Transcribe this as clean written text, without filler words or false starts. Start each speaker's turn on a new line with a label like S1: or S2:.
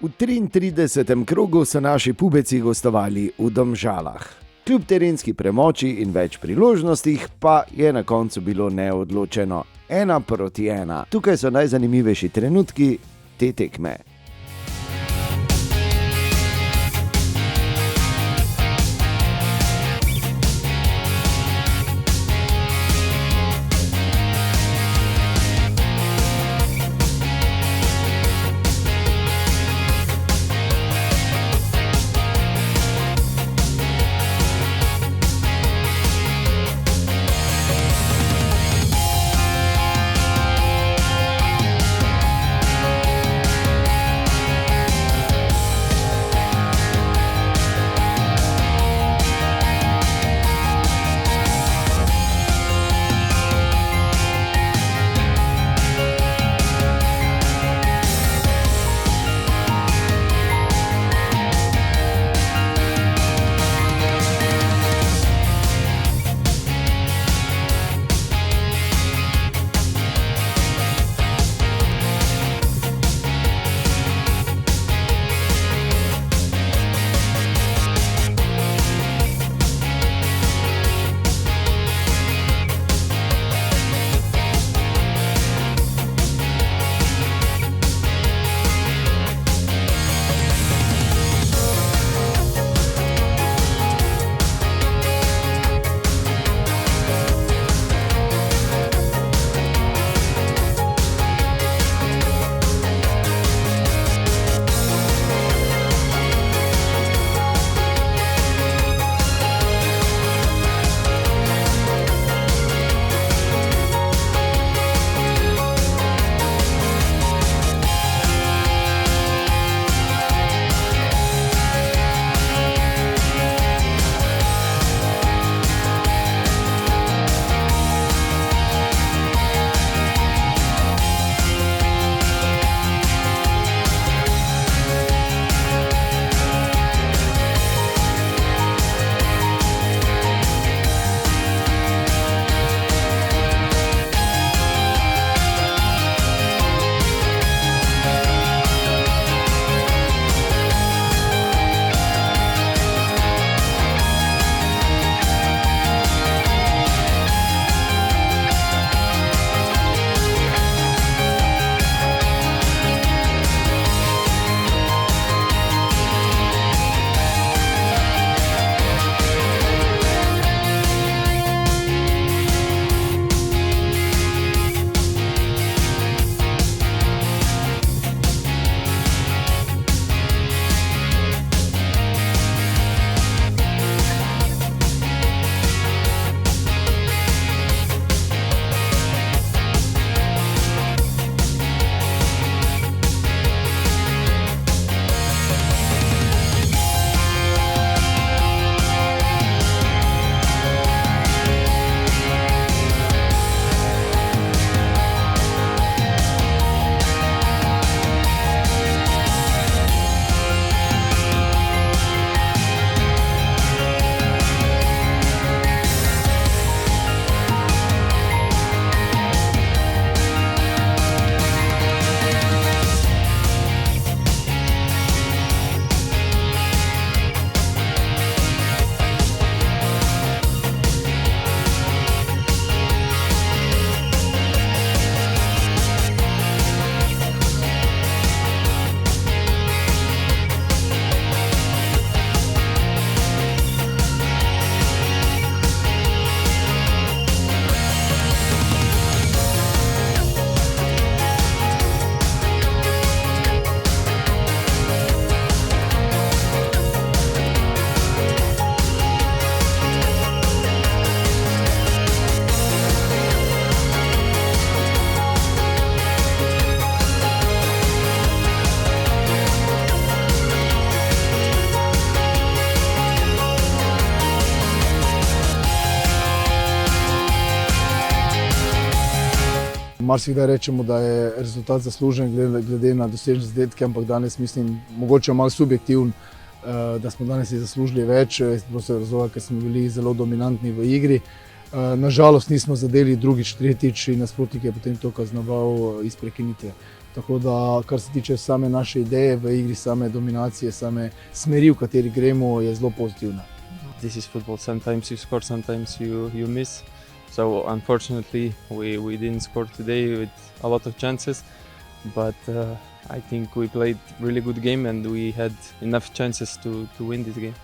S1: V 33. krogu so naši pubeci gostovali v Domžalah. Kljub terenski premoči in več priložnostih pa je na koncu bilo neodločeno 1-1. Tukaj so najzanimivejši trenutki te tekme.
S2: Marsikdaj rečemo, da je rezultat zaslužen glede na dosežene zadetke, ampak danes mislim, mogoče malo subjektivn, da smo danes zaslužili več, ker smo bili zelo dominantni v igri. Nažalost nismo zadeli drugič, tretjič in nasprotnik je potem to kaznoval iz prekinitve. Tako da, kar se tiče same naše ideje v igri, same dominacije, same smeri, v kateri gremo, je zelo pozitivna.
S3: This is football. Sometimes you score, sometimes you miss. So unfortunately, we didn't score today with a lot of chances, but I think we played really good game and we had enough chances to win this game.